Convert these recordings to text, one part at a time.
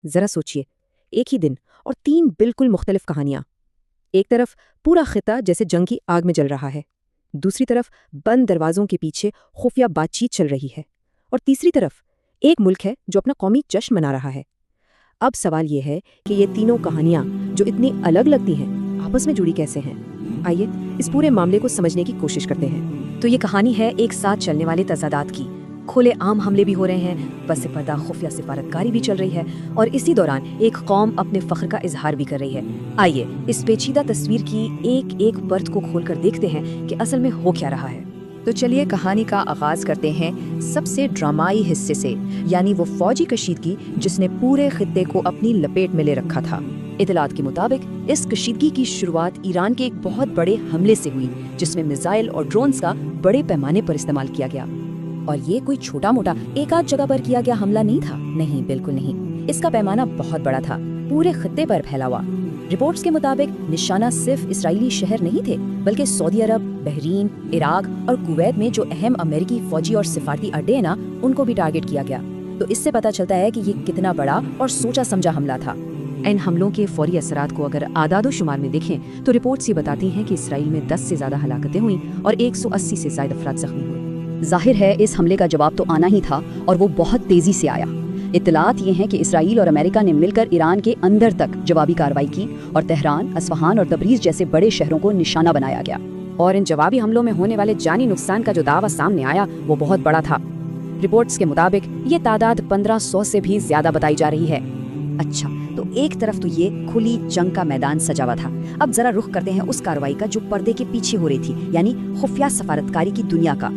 ذرا سوچئے، ایک ہی دن اور 3 بالکل مختلف کہانیاں۔ ایک طرف پورا خطہ جیسے جنگ کی آگ میں جل رہا ہے، دوسری طرف بند دروازوں کے پیچھے خفیہ بات چیت چل رہی ہے، اور تیسری طرف ایک ملک ہے جو اپنا قومی جشن منا رہا ہے۔ اب سوال یہ ہے کہ یہ تینوں کہانیاں جو اتنی الگ لگتی ہیں آپس میں جڑی کیسے ہیں؟ آئیے اس پورے معاملے کو سمجھنے کی کوشش کرتے ہیں۔ تو یہ کہانی ہے ایک ساتھ چلنے والے تضادات کی۔ کھلے عام حملے بھی ہو رہے ہیں، پس پردہ خفیہ سفارتکاری بھی چل رہی ہے، اور اسی دوران ایک قوم اپنے فخر کا اظہار بھی کر رہی ہے۔ آئیے اس پیچیدہ تصویر کی ایک ایک پرت کو کھول کر دیکھتے ہیں کہ اصل میں ہو کیا رہا ہے۔ تو چلیے کہانی کا آغاز کرتے ہیں سب سے ڈرامائی حصے سے، یعنی وہ فوجی کشیدگی جس نے پورے خطے کو اپنی لپیٹ میں لے رکھا تھا۔ اطلاعات کے مطابق اس کشیدگی کی شروعات ایران کے ایک بہت بڑے حملے سے ہوئی، جس میں میزائل اور ڈرونز کا بڑے پیمانے پر استعمال کیا گیا۔ اور یہ کوئی چھوٹا موٹا ایک آدھ جگہ پر کیا گیا حملہ نہیں تھا، نہیں، بالکل نہیں۔ اس کا پیمانہ بہت بڑا تھا، پورے خطے پر پھیلا ہوا۔ رپورٹس کے مطابق نشانہ صرف اسرائیلی شہر نہیں تھے، بلکہ سعودی عرب، بحرین، عراق اور کویت میں جو اہم امریکی فوجی اور سفارتی اڈے ہیں نا، ان کو بھی ٹارگٹ کیا گیا۔ تو اس سے پتہ چلتا ہے کہ یہ کتنا بڑا اور سوچا سمجھا حملہ تھا۔ ان حملوں کے فوری اثرات کو اگر اعداد و شمار میں دیکھیں تو رپورٹس یہ بتاتی ہیں کہ اسرائیل میں 10 سے زیادہ ہلاکتیں ہوئیں اور 180 سے زائد افراد زخمی ہوئے۔ ظاہر ہے اس حملے کا جواب تو آنا ہی تھا، اور وہ بہت تیزی سے آیا۔ اطلاعات یہ ہیں کہ اسرائیل اور امریکہ نے مل کر ایران کے اندر تک جوابی کارروائی کی، اور تہران، اصفہان اور تبریز جیسے بڑے شہروں کو نشانہ بنایا گیا۔ اور ان جوابی حملوں میں ہونے والے جانی نقصان کا جو دعویٰ سامنے آیا وہ بہت بڑا تھا۔ رپورٹس کے مطابق یہ تعداد 1500 سے بھی زیادہ بتائی جا رہی ہے۔ اچھا، تو ایک طرف تو یہ کھلی جنگ کا میدان سجا ہوا تھا، اب ذرا رخ کرتے ہیں اس کارروائی کا جو پردے کے پیچھے ہو رہی تھی، یعنی خفیہ سفارتکاری کی دنیا کا۔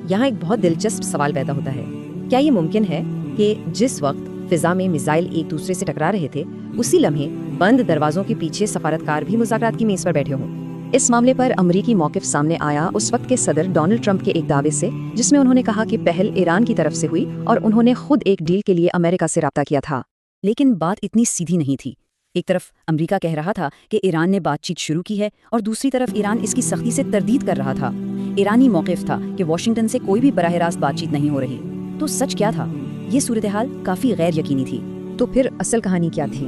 یہاں ایک بہت دلچسپ سوال پیدا ہوتا ہے، کیا یہ ممکن ہے کہ جس وقت فضا میں میزائل ایک دوسرے سے ٹکرا رہے تھے، اسی لمحے بند دروازوں کے پیچھے سفارتکار بھی مذاکرات کی میز پر بیٹھے ہوں؟ اس معاملے پر امریکی موقف سامنے آیا اس وقت کے صدر ڈونلڈ ٹرمپ کے ایک دعوے سے، جس میں انہوں نے کہا کہ پہل ایران کی طرف سے ہوئی اور انہوں نے خود ایک ڈیل کے لیے امریکہ سے رابطہ کیا تھا۔ لیکن بات اتنی سیدھی نہیں تھی۔ ایک طرف امریکہ کہہ رہا تھا کہ ایران نے بات چیت شروع کی ہے، اور دوسری طرف ایران اس کی سختی سے تردید کر رہا تھا۔ ایرانی موقف تھا کہ واشنگٹن سے کوئی بھی براہ راست بات چیت نہیں ہو رہی۔ تو سچ کیا تھا؟ یہ صورتحال کافی غیر یقینی تھی۔ تو پھر اصل کہانی کیا تھی؟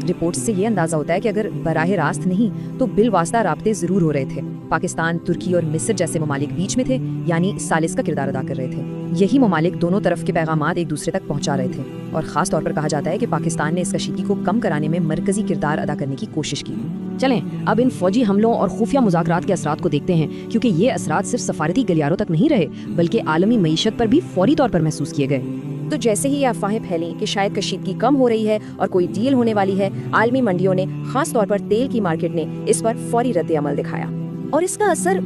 رپورٹ سے یہ اندازہ ہوتا ہے کہ اگر براہ راست نہیں تو بالواسطہ رابطے ضرور ہو رہے تھے۔ پاکستان، ترکی اور مصر جیسے ممالک بیچ میں تھے، یعنی ثالث کا کردار ادا کر رہے تھے۔ یہی ممالک دونوں طرف کے پیغامات ایک دوسرے تک پہنچا رہے تھے، اور خاص طور پر کہا جاتا ہے کہ پاکستان نے اس کشیدگی کو کم کرانے میں مرکزی کردار ادا کرنے کی کوشش کی۔ چلیں اب ان فوجی حملوں اور خفیہ مذاکرات کے اثرات کو دیکھتے ہیں، کیونکہ یہ اثرات صرف سفارتی گلیاروں تک نہیں رہے بلکہ عالمی معیشت پر بھی فوری طور پر محسوس کیے گئے۔ تو جیسے ہی یہ افواہیں پھیلیں کہ شاید کشیدگی کم ہو رہی ہے اور کوئی ڈیل ہونے والی ہے، عالمی منڈیوں نے، خاص طور پر تیل کی مارکیٹ نے اس پر فوری رد عمل دکھایا، اور اس کا اثر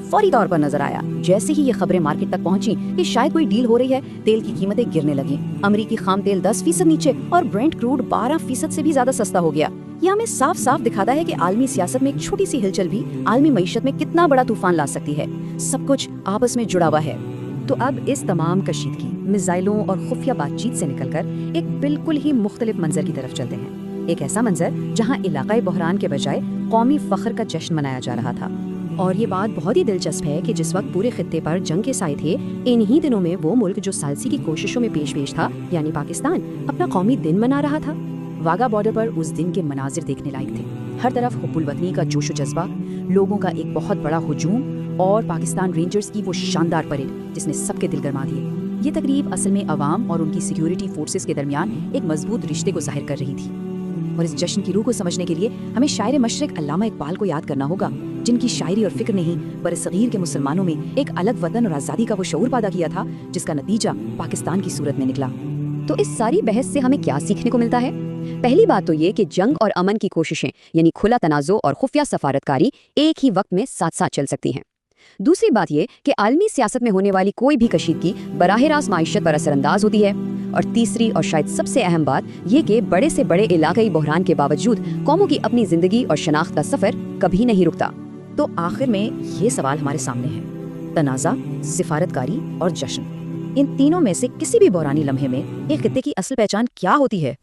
فوری طور پر نظر آیا۔ جیسے ہی یہ خبریں مارکیٹ تک پہنچیں کہ شاید کوئی ڈیل ہو رہی ہے، تیل کی قیمتیں گرنے لگیں۔ امریکی خام تیل 10% نیچے اور برنٹ کروڈ 12% سے بھی زیادہ سستا ہو گیا۔ یہ ہمیں صاف صاف دکھاتا ہے کہ عالمی سیاست میں ایک چھوٹی سی ہلچل بھی عالمی معیشت میں کتنا بڑا طوفان لا سکتی ہے۔ سب کچھ آپس میں جڑا ہوا ہے۔ تو اب اس تمام کشیدگی، میزائلوں اور خفیہ بات چیت سے نکل کر ایک بالکل ہی مختلف منظر کی طرف چلتے ہیں۔ ایک ایسا منظر جہاں علاقائی بحران کے بجائے قومی فخر کا جشن منایا جا رہا تھا۔ اور یہ بات بہت ہی دلچسپ ہے کہ جس وقت پورے خطے پر جنگ کے سائے تھے، انہی دنوں میں وہ ملک جو ثالثی کی کوششوں میں پیش تھا، یعنی پاکستان، اپنا قومی دن منا رہا تھا۔ واگا بارڈر پر اس دن کے مناظر دیکھنے لائق تھے۔ ہر طرف حب الوطنی کا جوش و جذبہ، لوگوں کا ایک بہت بڑا ہجوم، اور پاکستان رینجرز کی وہ شاندار پریڈ جس نے سب کے دل گرما دیے۔ یہ تقریب اصل میں عوام اور ان کی سیکیورٹی فورسز کے درمیان ایک مضبوط رشتے کو ظاہر کر رہی تھی۔ اور اس جشن کی روح کو سمجھنے کے لیے ہمیں شاعر مشرق علامہ اقبال کو یاد کرنا ہوگا، جن کی شاعری اور فکر نے ہی برصغیر کے مسلمانوں میں ایک الگ وطن اور آزادی کا وہ شعور پیدا کیا تھا جس کا نتیجہ پاکستان کی صورت میں نکلا۔ تو اس ساری بحث سے ہمیں کیا سیکھنے کو ملتا ہے؟ پہلی بات تو یہ کہ جنگ اور امن کی کوششیں، یعنی کھلا تنازع اور خفیہ سفارتکاری، ایک ہی وقت میں ساتھ ساتھ چل سکتی ہیں۔ دوسری بات یہ کہ عالمی سیاست میں ہونے والی کوئی بھی کشیدگی براہ راست معیشت پر اثر انداز ہوتی ہے۔ اور تیسری اور شاید سب سے اہم بات یہ کہ بڑے سے بڑے علاقائی بحران کے باوجود قوموں کی اپنی زندگی اور شناخت کا سفر کبھی نہیں رکتا۔ تو آخر میں یہ سوال ہمارے سامنے ہے، تنازع، سفارتکاری اور جشن، ان تینوں میں سے کسی بھی بحرانی لمحے میں ایک خطے کی اصل پہچان کیا ہوتی ہے؟